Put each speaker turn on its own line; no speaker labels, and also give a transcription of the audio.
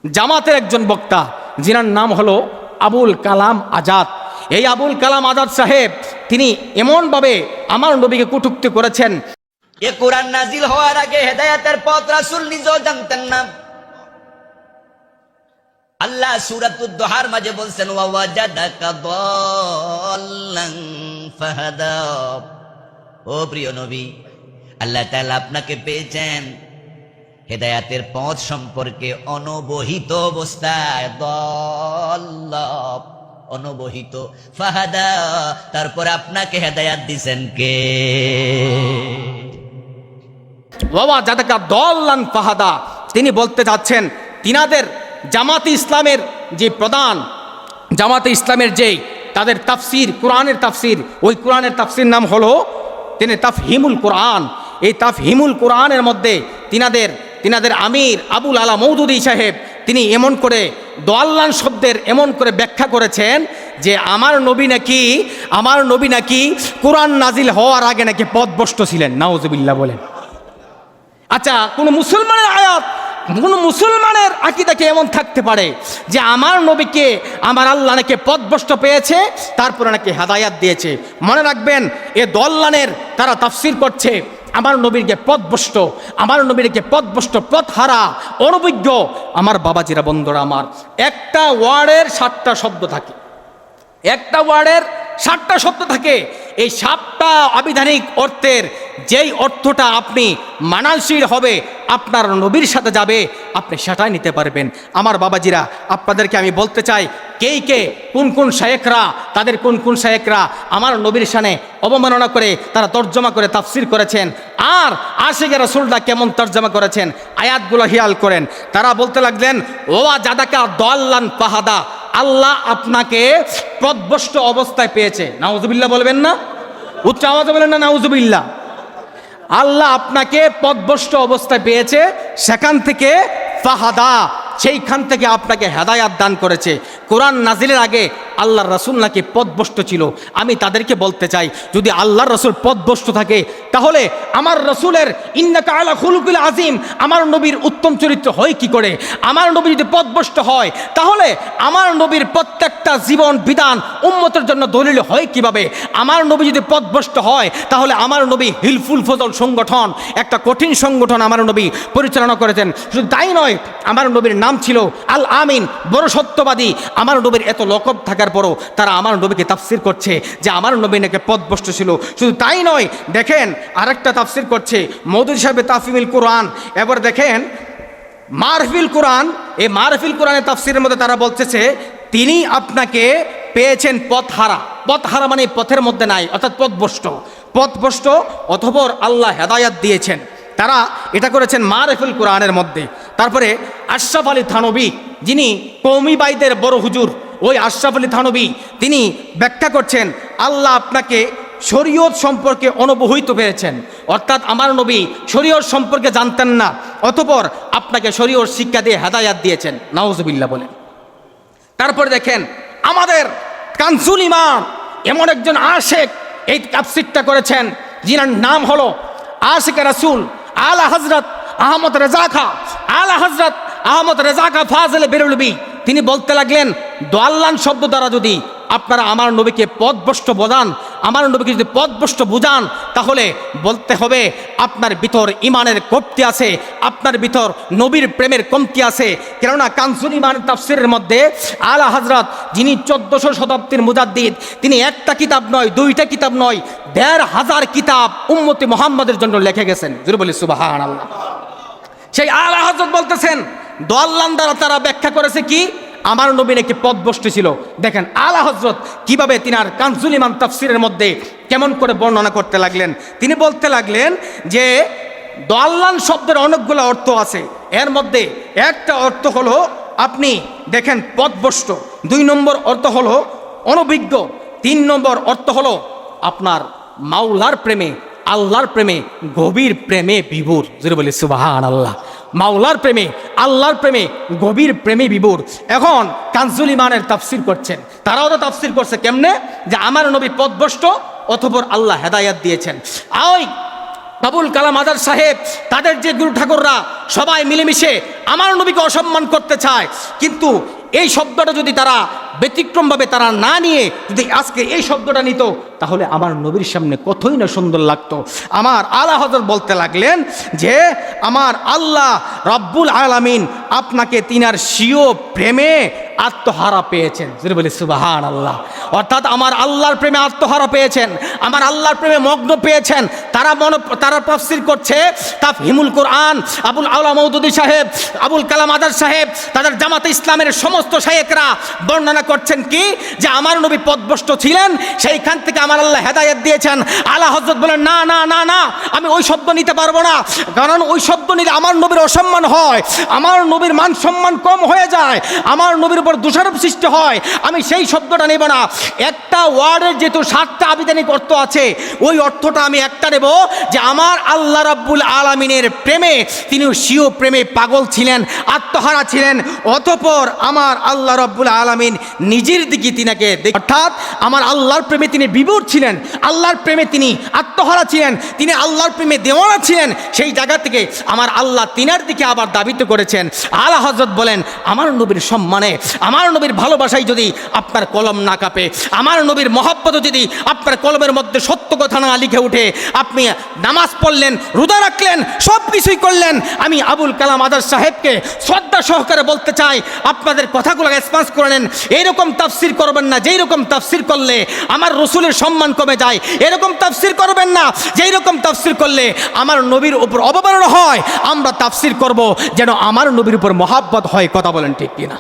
জামাতের একজন বক্তা, যিনার নাম হলো আবুল কালাম আজাদ। এই আবুল কালাম আজাদ সাহেব তিনি এমনভাবে আমার নবীকে কটূক্তি করেছেন।
এ কোরআন নাজিল হওয়ার আগে হেদায়েতের পথ রাসূল নিজেও জানতেন না। আল্লাহ সূরাতুদ দুহার মাঝে বলছেন ওয়া ওয়াজাদাকা দাল্লান ফাহাদা। ও প্রিয় নবী, আল্লাহ তাআলা আপনাকে পেয়েছেন হেদায়েতের পথ সম্পর্কে অনবহিত অবস্থায়, দাল্লা অনবহিত, ফাহাদা তারপর আপনাকে হেদায়েত দিবেন কে?
ওয়া জাদাকা দাল্লান ফাহাদা। তিনি বলতে যাচ্ছেন তিনাদের জামাতে ইসলামের যে প্রধান, জামাতে ইসলামের যেই তাদের তাফসির, কোরআনের তাফসির, ওই কোরআনের তাফসির নাম হলো তিনি তাফহিমুল কোরআন। এই তাফহিমুল কোরআনের মধ্যে তিনাদের আমির আবুল আলা মওদুদী সাহেব তিনি এমন করে দোয়াল্লান শব্দের এমন করে ব্যাখ্যা করেছেন যে আমার নবী নাকি কোরআন নাজিল হওয়ার আগে নাকি পথভ্রষ্ট ছিলেন। নাউজুবিল্লাহ বলেন। আচ্ছা, কোন মুসলমানের আয়াত, কোন মুসলমানের আকীদাকে এমন থাকতে পারে যে আমার নবীকে আমার আল্লাহ নাকি পথভ্রষ্ট পেয়েছে, তারপরে নাকি হেদায়াত দিয়েছে? মনে রাখবেন, এ দল্লানের তারা তাফসির করছে আমার নবীকে পথভ্রষ্ট, আমার নবীকে পথভ্রষ্ট, পথহারা, অনভিজ্ঞ। আমার বাবাজিরা, বন্ধুরা আমার, একটা ওয়ার্ডের 7টা শব্দ থাকে, একটা ওয়ার্ডের 7টা শব্দ থাকে। এই 7টা আবিধানিক অর্থের যেই অর্থটা আপনি মানানসই হবে, আপনার নবীর সাথে যাবে, আপনি সেটাই নিতে পারবেন। আমার বাবাজিরা, আপনাদেরকে আমি বলতে চাই, কে কোন শায়েখরা, তাদের কোন শায়েখরা আমার নবীর শানে অবমাননা করে তারা তর্জমা করে তাফসির করেছেন, আর আশিকে রাসূলটা কেমন তর্জমা করেছেন আয়াতগুলো হিয়াল করেন। তারা বলতে লাগলেন ওয়া জাদাকা দাল্লান ফাহাদা, আল্লাহ আপনাকে পথভ্রষ্ট অবস্থায় পেয়েছে। নাউজুবিল্লাহ বলবেন না? উচ্চ আওয়াজে বলেন না নাউজুবিল্লাহ। আল্লাহ আপনাকে পথভ্রষ্ট অবস্থায় পেয়েছে, সেখান থেকে ফাহাদা, সেইখান থেকে আপনাকে হেদায়াত দান করেছে। কোরআন নাজিলের আগে আল্লাহর রাসূল নাকি পথভ্রষ্ট ছিল। আমি তাদেরকে বলতে চাই, যদি আল্লাহর রাসূল পথভ্রষ্ট থাকে, তাহলে আমার রাসূলের ইন্নাকা আলা খুলুকিল আযীম, আমার নবীর উত্তম চরিত্র হয় কি করে? আমার নবী যদি পথভ্রষ্ট হয়, তাহলে আমার নবীর প্রত্যেকটা জীবন বিধান উম্মতের জন্য দলিল হয় কিভাবে? আমার নবী যদি পথভ্রষ্ট হয়, তাহলে আমার নবী হিলফুল ফজল সংগঠন, একটা কঠিন সংগঠন আমার নবী পরিচালনা করেছেন। শুধু তাই নয়, আমার নবীর নাম ছিল আল আমিন, বড় সত্যবাদী। আমার নবীর এত লকব থাকার পরও তারা আমার নবীকে তাফসির করছে যে আমার নবী নাকি পথভ্রষ্ট ছিল। শুধু তাই নয়, দেখেন আরেকটা তাফসির করছে মওদুদী সাহেব তাফহিমুল কোরআন। এবার দেখেন মারফিল কোরআন, এই মারফিল কোরআনের তাফসিরের মধ্যে তারা বলতেছে তিনি আপনাকে পেয়েছেন পথহারা। পথহারা মানে পথের মধ্যে নাই, অর্থাৎ পথভ্রষ্ট অথবা আল্লাহ হেদায়াত দিয়েছেন। তারা এটা করেছেন মারফিল কোরআনের মধ্যে। তারপরে আশরাফ আলী থানবী, যিনি কওমি বাইদের বড় হুজুর, ওই আশরাফ আলী থানবী তিনি ব্যাখ্যা করছেন আল্লাহ আপনাকে শরীয়ত সম্পর্কে অনবহিত পেয়েছেন, অর্থাৎ আমার নবী শরীয়ত সম্পর্কে জানতেন না, অতঃপর আপনাকে শরীয়ত শিক্ষা দিয়ে হেদায়াত দিয়েছেন। নাউজুবিল্লাহ বলেন। তারপরে দেখেন আমাদের কানজুল ইমাম এমন একজন আশেক এই তাফসিরটা করেছেন, যিনার নাম হলো আশিকে রাসূল আলা হযরত আহমদ রেজা খা, আলা হযরত আহমদ রেজা খা ফাজিল বেরলবী। তিনি বলতে লাগলেন দোয়াল্লান শব্দ দ্বারা যদি আপনারা আমার নবীকে পথভ্রষ্ট বোঝান, আমার নবীকে যদি পথভ্রষ্ট বুঝান, তাহলে বলতে হবে আপনার ভিতর ইমানের কমতি আছে, আপনার ভিতর নবীর প্রেমের কমতি আছে। কেননা কানজুল ইমানের তাফসিরের মধ্যে আলা হযরত, যিনি 1400 শতাব্দীর মুজাদ্দিদ, তিনি একটা কিতাব নয়, 2টা কিতাব নয়, 1500 কিতাব উম্মতে মুহাম্মাদের জন্য লিখে গেছেন। জোরে বলি সুবহানাল্লাহ। সেই আলা হযরত বলতেছেন দোয়াল্লান দ্বারা তারা ব্যাখ্যা করেছে কি আমার নবী নাকি পথভ্রষ্ট ছিল। দেখেন আলা হযরত কিভাবে তিনার কানজুল ইমান তাফসিরের মধ্যে কেমন করে বর্ণনা করতে লাগলেন। তিনি বলতে লাগলেন যে দোয়াল্লান শব্দের অনেকগুলো অর্থ আছে, এর মধ্যে একটা অর্থ হলো আপনি দেখেন পথভ্রষ্ট, 2 নম্বর অর্থ হলো অনভিজ্ঞ, 3 নম্বর অর্থ হলো আপনার মাওলার প্রেমে, আল্লাহর প্রেমে, গভীর প্রেমে বিভোর। জোরে বলি সুবহানাল্লাহ। মাওলার প্রেমে, আল্লাহর প্রেমে, গভীর প্রেমে বিভোর। এখন কানজুল ইমানের তাফসির করছেন, তারাও তো তাফসির করছে কেমনে, যে আমার নবী পথভ্রষ্ট অথবা আল্লাহ হেদায়াত দিয়েছেন। ওই আবুল কালাম আজাদ সাহেব, তাদের যে গুরু ঠাকুররা সবাই মিলেমিশে আমার নবীকে অসম্মান করতে চায়। কিন্তু এই শব্দটা যদি তারা ব্যতিক্রমভাবে তারা না নিয়ে যদি আজকে এই শব্দটা নিত, তাহলে আমার নবীর সামনে কতই না সুন্দর লাগতো। আমার আলা হযরত বলতে লাগলেন যে আমার আল্লাহ রব্বুল আলামিন আপনাকে তিনার স্বীয় প্রেমে আত্মহারা পেয়েছেন। যদি বলি সুবহানাল্লাহ। অর্থাৎ আমার আল্লাহর প্রেমে আত্মহারা পেয়েছেন, আমার আল্লাহর প্রেমে মগ্ন পেয়েছেন। তারা তাফসীর করছে তাফহিমুল কোরআন, আবুল আলা মওদুদী সাহেব, আবুল কালাম আজাদ সাহেব, তাদের জামাতে ইসলামের সমস্ত শায়েখরা বর্ণনা করছেন কি যে আমার নবী পথভ্রষ্ট ছিলেন, সেইখান থেকে আমার আল্লাহ হেদায়েত দিয়েছেন। আলা হযরত বলেন না না না না, আমি ওই শব্দ নিতে পারবো না, কারণ ওই শব্দ নিলে আমার নবীর অসম্মান হয়, আমার নবীর মান সম্মান কম হয়ে যায়, আমার নবীর উপর দোষারোপ সৃষ্টি হয়, আমি সেই শব্দটা নেব না। একটা ওয়ার্ডের যেহেতু 7টা আবিধানিক অর্থ আছে, ওই অর্থটা আমি একটা নেব যে আমার আল্লাহ রাব্বুল আলামিনের প্রেমে তিনি স্বীয় প্রেমে পাগল ছিলেন, আত্মহারা ছিলেন, অতঃপর আমার আল্লাহ রাব্বুল আলামিন নিজের দিকে তিনাকে অর্থাৎ আমার আল্লাহর প্রেমে তিনি বিভোর ছিলেন, আল্লাহর প্রেমে তিনি আত্মহারা ছিলেন, তিনি আল্লাহর প্রেমে দেওয়ানা ছিলেন। সেই জায়গা থেকে আমার আল্লাহ তিনার দিকে আবার দাবিত করেছেন। আলা হযরত বলেন আমার নবীর সম্মানে, আমার নবীর ভালোবাসায় যদি আপনার কলম না কাঁপে, আমার নবীর মহব্বত যদি আপনার কলমের মধ্যে সত্য কথা না লিখে উঠে, আপনি নামাজ পড়লেন, রোজা রাখলেন, সব কিছুই করলেন, আমি আবুল কালাম আজাদ সাহেবকে শ্রদ্ধা সহকারে বলতে চাই আপনাদের কথাগুলো রেসপন্স করে নেন। এইরকম তাফসির করবেন না যেই রকম তাফসির করলে আমার রসুলের সম্মান কমে যায়, এরকম তাফসির করবেন না যেই রকম তাফসির করলে আমার নবীর উপর অবমাননা হয়। আমরা তাফসির করব যেন আমার নবীর উপর মহাব্বত হয়। কথা বলেন ঠিক কিনা?